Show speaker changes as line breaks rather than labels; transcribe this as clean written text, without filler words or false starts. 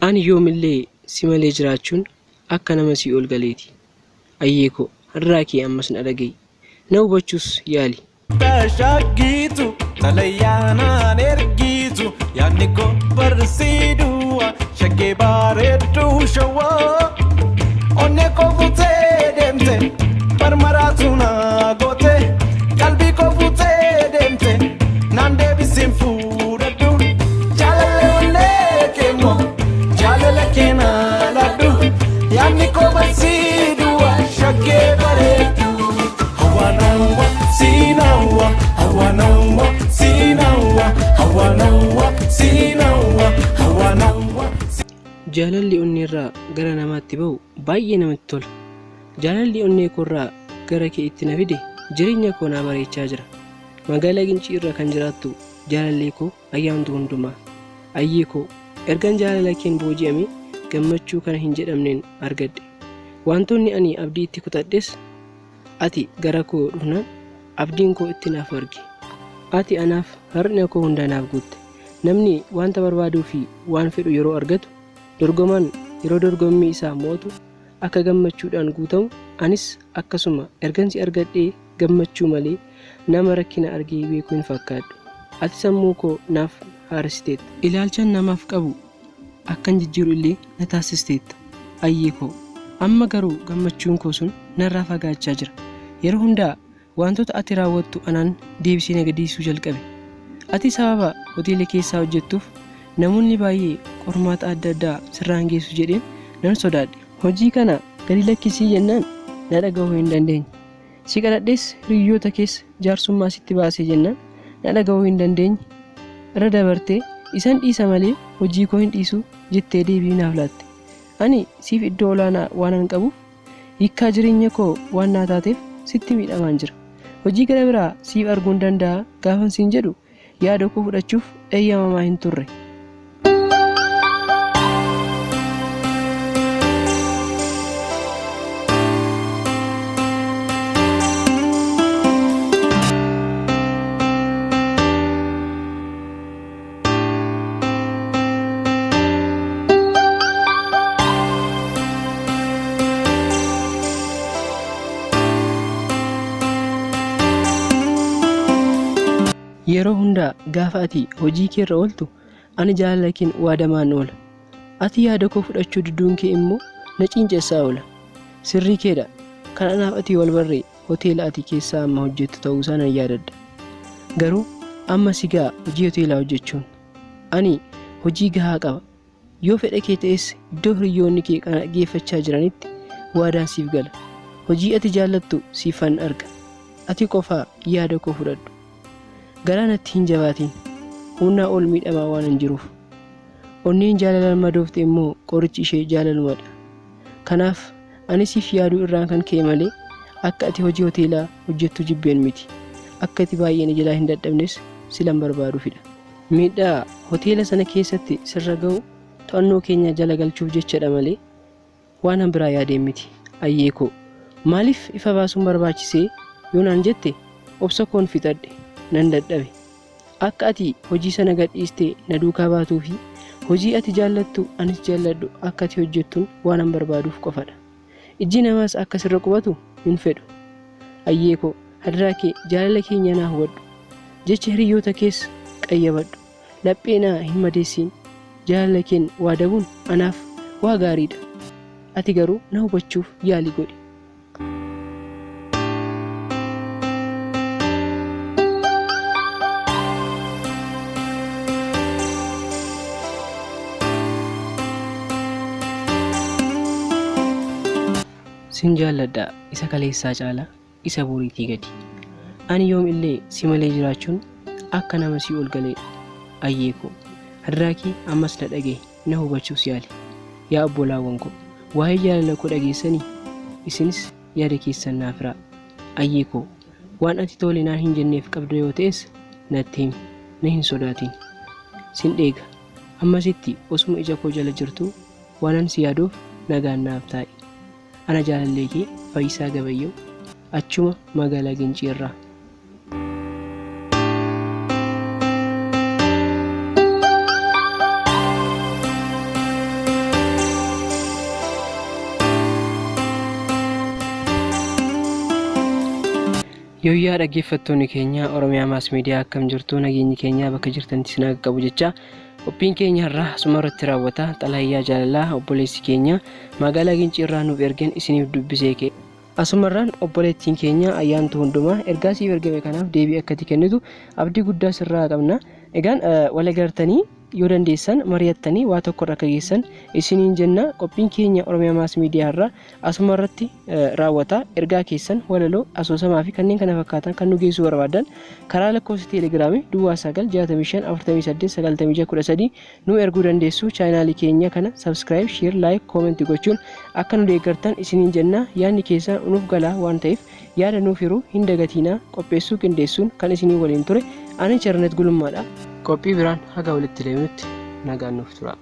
Ani yoomillee si malee jiraachuun akka nama si ol galeeti. Ayyee koo har'aa kee ammas na dhaga'i. Na hubachuus yaali.
Shagitu talayaanaan ergitu yaadni koo barsiiduu shaggee bareedduu shawwaa onnee koo fuutee deemte marmaraatu naa goote qalbii koo fuutee deemte naan deebisiin fuudhadhu jaalala onnee keemmoo jaalala keenaa laadhu yaadni koo barsiiduu shaggee bareedduu hawwaanaawwa sinawa hawanawa sinawa hawanawa sinawa hawanawa.
Jaalalli onnee irraa gara namaatti ba'u baay'ee namatti tola. Jaalalli onnee koo irraa gara kee itti na fide jireenya koo naa bareechaa jira. Magaalaa Gincii irra kan jiraattu jaalallee koo ayyaantu hundumaa. Ayyee koo ergan jaalala keen booji'ame gammachuu kana hin jedhamneen argadhe. Wantoonni ani abdii itti kutadhes ati gara koo dhufnaan abdiin koo itti naaf arge. Ati anaaf har'ina koo hunda naaf guutte. Namni wanta barbaaduu fi waan fedhu yeroo argatu dorgomaan yeroo dorgommii isaa mootu akka gammachuudhaan guutamu anis akkasuma ergansi argadhee gammachuu malee nama rakkina argee beekuu hin fakkaadhu. Ati sammuu koo naaf haaressiteetta. Ilaalchan namaaf qabu akkan jijjiiru illee na taasisteetta. Ayyee koo amma garuu gammachuun koo sun narraa fagaachaa jira. Yeroo hundaa wantoota ati raawwattu anaan deebisee na gaddisiisuu jalqabe. Ati sababa hoteela keessaa hojjettuuf namoonni baay'ee qormaata adda addaa sirraan geessu jedheen nan sodaadhe. Hojii kana gadi lakkisii jennaan na dhaga'uu hin dandeenye. Si kadhadhees hiriyoota keessa jaarsummaa sitti baasee jennaan na dhaga'uu hin dandeenye. Irra dabartee isan dhiisa malee hojii koo hin dhiisu jettee deebii naaf laatte. Ani siif iddoo olaanaa waanan qabuuf hiikkaa jireenya koo waan naa taateef sitti miidhamaan jira. Hojii gara biraa siif arguun danda'a gaafan siin jedhu yaada koo fudhachuuf eeyyamamaa hin turre. Yeroo hundaa gaafa ati hojii kee irra ooltu ani jaalala keen waadamaan oola. Ati yaada koo fudhachuu didduun kee immoo na cincessaa oola. Sirrii keedha. Kan anaaf ati wal barree hoteela ati keessaa amma hojjettu ta'uu isaa nan yaadadha. Garuu amma sigaa hojii hoteelaa hojjechuun ani hojii gahaa qaba. Yoo fedha kee ta'es iddoo hiriyoonni kee kana geeffachaa jiranitti waadaan siif gala. Hojii ati jaallattu siifan arga. Ati qofaa yaada koo fudhadhu. Galaanatti hin jabaatiin humnaa ol miidhamaa waan hin jiruuf onneen jaalalaan madoofte immoo qorichi ishee jaalalumadha. Kanaaf ani siif yaaduu irraan kan ka'e malee akka ati hojii hoteelaa hojjettu jibbeen miti. Akka ati baay'een jalaa hin dadhabnes silan barbaaduufidha. Miidhaa hoteela sana keessatti sirra ga'u to'annoo keenya jala galchuuf jechadha malee waan biraa yaadeen miti. Ayyee koo maaliif ifa baasuun barbaachisee yoo naan jette obsa koon fixadhe. Nan dadhabe akka ati hojii sana gadhiistee na duukaa baatuu fi hojii ati jaallattu anis jaalladhu akka ati hojjettuun waan barbaaduuf qofadha. Ijji namaas akka sirra qubatu hin fedhu. Ayyee koo hadraa kee jaalala keenya naa hubadhu. Jecha hiriyoota keessa qayyabadhu. Laphee naa hin madeessiin. Jaalala keen waadabuun anaaf waa gaariidha. Ati garuu na hubachuuf yaalii godhi. Sin jaalladha isa kaleessaa caalaa isa boriitii gadi. Ani yoom illee si malee jiraachuun akka nama si ol galeedha. Ayyee koo har'aa kee ammas na dhaga'i na hubachuus yaali. Yaa obbolaawwan koo waa'ee jaalala koo dhageessanii isinis yaada keessan naaf hiraa. Ayyee koo waan ati tole naan hin jenneef qabdu yoo ta'es natti himi na hin sodaatin. Sin dheega ammasitti osuma ija koo jala jirtu waanan si yaaduuf nagaan naaf taa'i. Ana jaalallee kee Fayyisaa Gabayyoo achuma magaalaa Gincii irraa. Yooyyaa dhaggeeffattoonni keenya Oromiyaa Maas Miidiyaa akkam jirtu nageenyi keenya bakka jirtanitti isin qabu jecha qophiin keenya irraa asuma irratti raawwata. Xalayaa jaalalaa obboleessi keenya magaalaa Gincii irraa nuuf ergen isiniif dubbisee kee asumarraan obboleettiin keenya ayyaantu hundumaa ergaa siif ergame kanaaf deebii akkati kennitu abdii guddaa sirraa qabna. Egaan wal gartanii yoo dandeessan mari'attanii waa tokko irra kageessan isiniin jenna. Qophiin keenya Oromiyaa Maas Miidiyaa irraa asuma irratti raawwata. Ergaa keessan walaloo asoosamaa fi kanneen kana fakkaatan kan nu geessuu barbaadan karaa lakkoofsa teelegiraamii duwwaa 965489613 nu erguu dandeessu. Chaanaalii keenya kana subscribe, share, like, comment gochuun akka nu deeggartan isiniin jenna. Yaadni keessan nuuf galaa waan ta'eef yaada nuuf hiruu hin dagatinaa. Qopheessuu qindeessuun kan isinii waliin ture ani Chernet Gulummaadha. Qophii biraan haga walitti deebinutti nagaan nuuf tura.